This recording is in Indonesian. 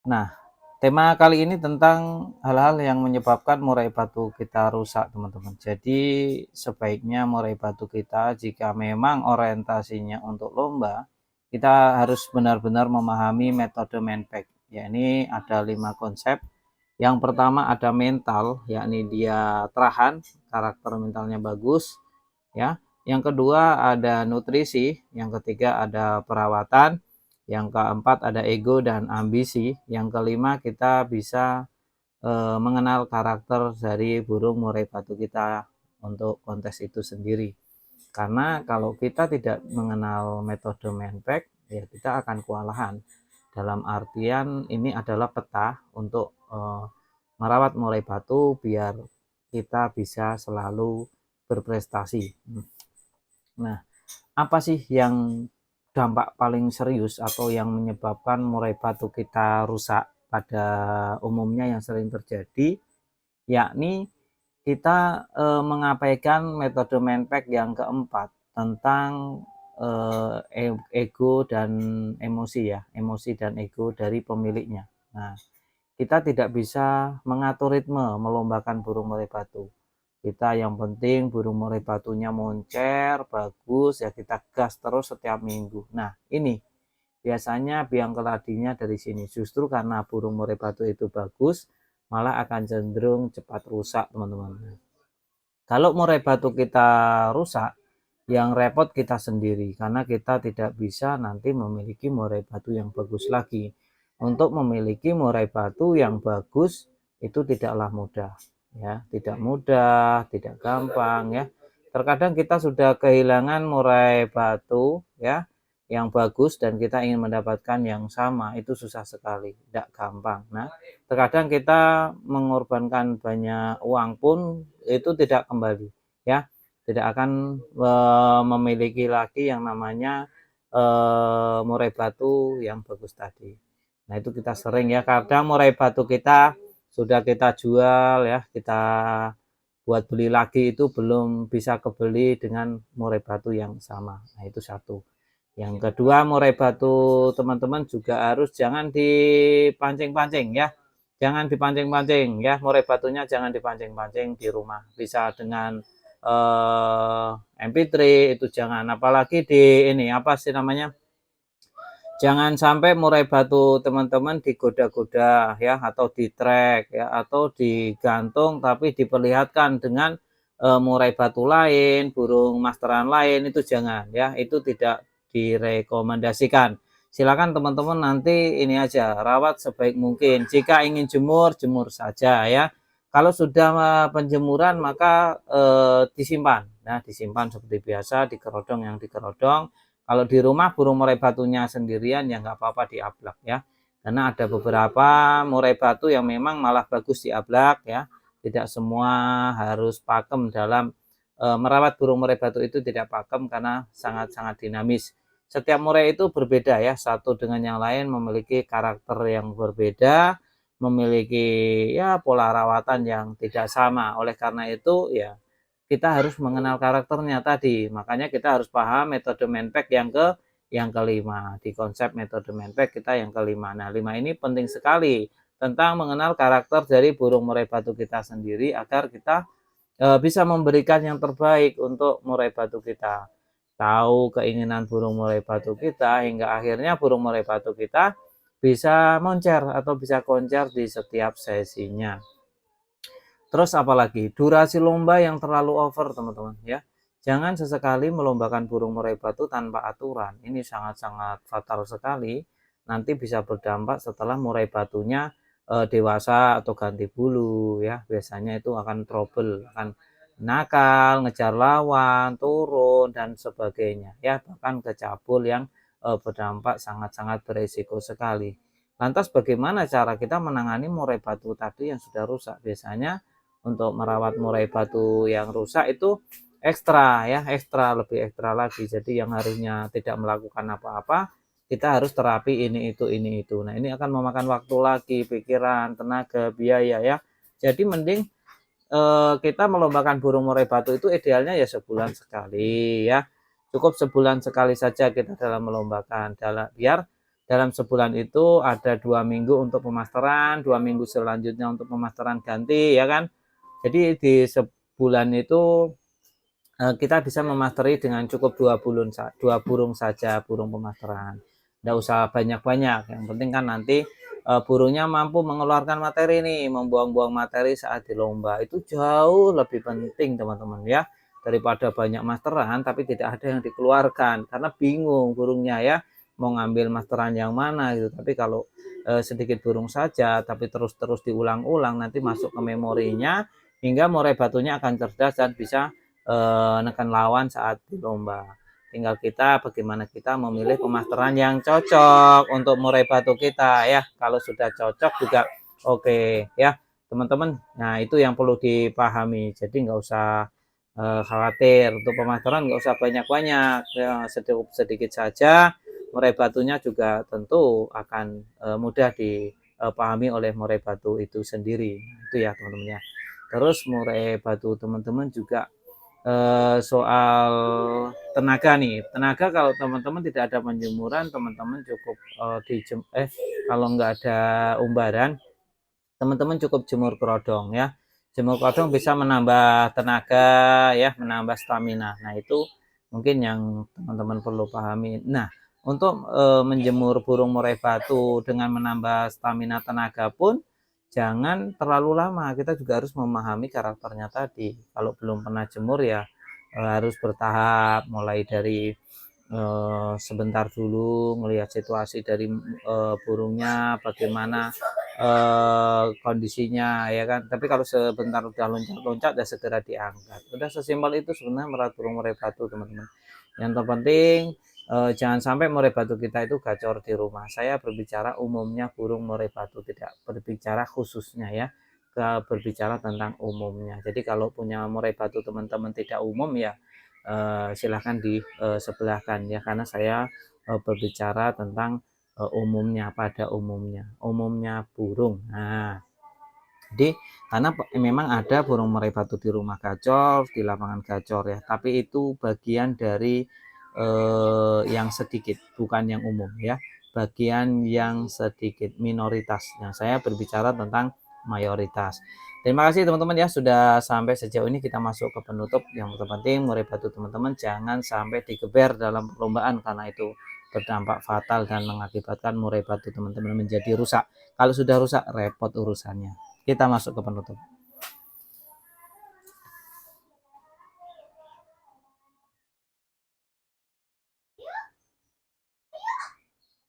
Nah, tema kali ini tentang hal-hal yang menyebabkan murai batu kita rusak, teman-teman. Jadi, sebaiknya murai batu kita jika memang orientasinya untuk lomba, kita harus benar-benar memahami metode manpack. Ya, ini ada 5 konsep. Yang pertama ada mental, yakni dia terahan, karakter mentalnya bagus, ya. Yang kedua ada nutrisi, yang ketiga ada perawatan, yang keempat ada ego dan ambisi, yang kelima kita bisa mengenal karakter dari burung murai batu kita untuk kontes itu sendiri. Karena kalau kita tidak mengenal metode manpack, ya kita akan kewalahan. Dalam artian ini adalah peta untuk merawat murai batu biar kita bisa selalu berprestasi. Nah, apa sih yang dampak paling serius atau yang menyebabkan murai batu kita rusak pada umumnya yang sering terjadi, yakni kita mengabaikan metode manpack yang keempat tentang ego dan emosi, ya, emosi dan ego dari pemiliknya. Nah, kita tidak bisa mengatur ritme melombakan burung murai batu. Kita yang penting burung murai batunya moncer bagus, ya kita gas terus setiap minggu. Nah, ini biasanya biang keladinya dari sini. Justru karena burung murai batu itu bagus, malah akan cenderung cepat rusak, teman-teman. Kalau murai batu kita rusak, yang repot kita sendiri karena kita tidak bisa nanti memiliki murai batu yang bagus lagi. Untuk memiliki murai batu yang bagus itu tidaklah mudah, ya, tidak mudah, tidak gampang, ya. Terkadang kita sudah kehilangan murai batu, ya, yang bagus dan kita ingin mendapatkan yang sama, itu susah sekali, tidak gampang. Nah, terkadang kita mengorbankan banyak uang pun itu tidak kembali, ya, tidak akan memiliki lagi yang namanya murai batu yang bagus tadi. Nah, itu kita sering, ya, kadang murai batu kita sudah kita jual, ya, kita buat beli lagi itu belum bisa kebeli dengan murai batu yang sama. Nah, itu satu. Yang kedua, murai batu teman-teman juga harus jangan dipancing-pancing, ya. Jangan dipancing-pancing, ya. Murai batunya jangan dipancing-pancing di rumah. Bisa dengan MP3 itu jangan, apalagi di ini apa sih namanya? Jangan sampai murai batu teman-teman digoda-goda, ya, atau di track, ya, atau digantung tapi diperlihatkan dengan murai batu lain, burung masteran lain, itu jangan, ya, itu tidak direkomendasikan. Silakan teman-teman nanti ini aja rawat sebaik mungkin. Jika ingin jemur, jemur saja, ya. Kalau sudah penjemuran maka disimpan. Nah, disimpan seperti biasa di kerodong yang dikerodong. Kalau di rumah burung murai batunya sendirian ya nggak apa-apa diablak, ya. Karena ada beberapa murai batu yang memang malah bagus diablak, ya. Tidak semua harus pakem dalam merawat burung murai batu, itu tidak pakem karena sangat-sangat dinamis. Setiap murai itu berbeda, ya, satu dengan yang lain memiliki karakter yang berbeda, memiliki ya pola rawatan yang tidak sama. Oleh karena itu ya kita harus mengenal karakternya tadi. Makanya kita harus paham metode manpack yang kelima. Di konsep metode manpack kita yang kelima. Nah, 5 ini penting sekali tentang mengenal karakter dari burung murai batu kita sendiri agar kita bisa memberikan yang terbaik untuk murai batu kita. Tahu keinginan burung murai batu kita hingga akhirnya burung murai batu kita bisa moncer atau bisa koncer di setiap sesinya. Terus apalagi durasi lomba yang terlalu over, teman-teman, ya. Jangan sesekali melombakan burung murai batu tanpa aturan. Ini sangat-sangat fatal sekali. Nanti bisa berdampak setelah murai batunya dewasa atau ganti bulu, ya. Biasanya itu akan trouble, akan nakal, ngejar lawan, turun dan sebagainya, ya. Bahkan kecabul yang berdampak sangat-sangat berisiko sekali. Lantas bagaimana cara kita menangani murai batu tadi yang sudah rusak? Biasanya untuk merawat murai batu yang rusak itu ekstra, ya, ekstra, lebih ekstra lagi. Jadi yang harusnya tidak melakukan apa-apa, kita harus terapi ini itu. Nah, ini akan memakan waktu lagi, pikiran, tenaga, biaya, ya. Jadi mending kita melombakan burung murai batu itu idealnya ya sebulan sekali, ya. Cukup sebulan sekali saja kita dalam melombakan, biar dalam sebulan itu ada 2 minggu untuk pemasteran, 2 minggu selanjutnya untuk pemasteran ganti, ya kan. Jadi di sebulan itu kita bisa memasteri dengan cukup 2 burung saja, burung pemasteran. Nggak usah banyak-banyak, yang penting kan nanti burungnya mampu mengeluarkan materi nih, membuang-buang materi saat di lomba. Itu jauh lebih penting teman-teman ya, daripada banyak masteran tapi tidak ada yang dikeluarkan, karena bingung burungnya ya, mau ngambil masteran yang mana gitu. Tapi kalau sedikit burung saja tapi terus-terus diulang-ulang, nanti masuk ke memorinya, hingga murai batunya akan cerdas dan bisa neken lawan saat di lomba. Tinggal kita bagaimana kita memilih pemasteran yang cocok untuk murai batu kita ya. Kalau sudah cocok juga oke ya teman-teman. Nah itu yang perlu dipahami. Jadi nggak usah khawatir untuk pemasteran, nggak usah banyak-banyak ya, sedikit saja. Murai batunya juga tentu akan mudah dipahami oleh murai batu itu sendiri. Itu ya teman-teman ya. Terus murai batu teman-teman juga soal tenaga nih. Tenaga kalau teman-teman tidak ada penjemuran, teman-teman cukup kalau nggak ada umbaran, teman-teman cukup jemur kerodong ya. Jemur kerodong bisa menambah tenaga ya, menambah stamina. Nah, itu mungkin yang teman-teman perlu pahami. Nah, untuk menjemur burung murai batu dengan menambah stamina tenaga pun jangan terlalu lama. Kita juga harus memahami karakternya tadi. Kalau belum pernah jemur ya harus bertahap, mulai dari sebentar dulu melihat situasi dari burungnya bagaimana kondisinya ya kan. Tapi kalau sebentar udah loncat-loncat ya segera diangkat. Udah sesimpel itu sebenarnya merawat burung murai batu teman-teman. Yang terpenting jangan sampai murai batu kita itu gacor di rumah. Saya berbicara umumnya burung murai batu, tidak berbicara khususnya ya, berbicara tentang umumnya. Jadi kalau punya murai batu teman-teman tidak umum ya silahkan disebelahkan ya, karena saya berbicara tentang umumnya, pada umumnya burung. Nah, jadi karena memang ada burung murai batu di rumah gacor, di lapangan gacor ya, tapi itu bagian dari yang sedikit, bukan yang umum ya, bagian yang sedikit, minoritas. Yang saya berbicara tentang mayoritas. Terima kasih teman-teman ya sudah sampai sejauh ini. Kita masuk ke penutup. Yang terpenting murai batu teman-teman jangan sampai digeber dalam perlombaan, karena itu berdampak fatal dan mengakibatkan murai batu teman-teman menjadi rusak. Kalau sudah rusak repot urusannya. Kita masuk ke penutup.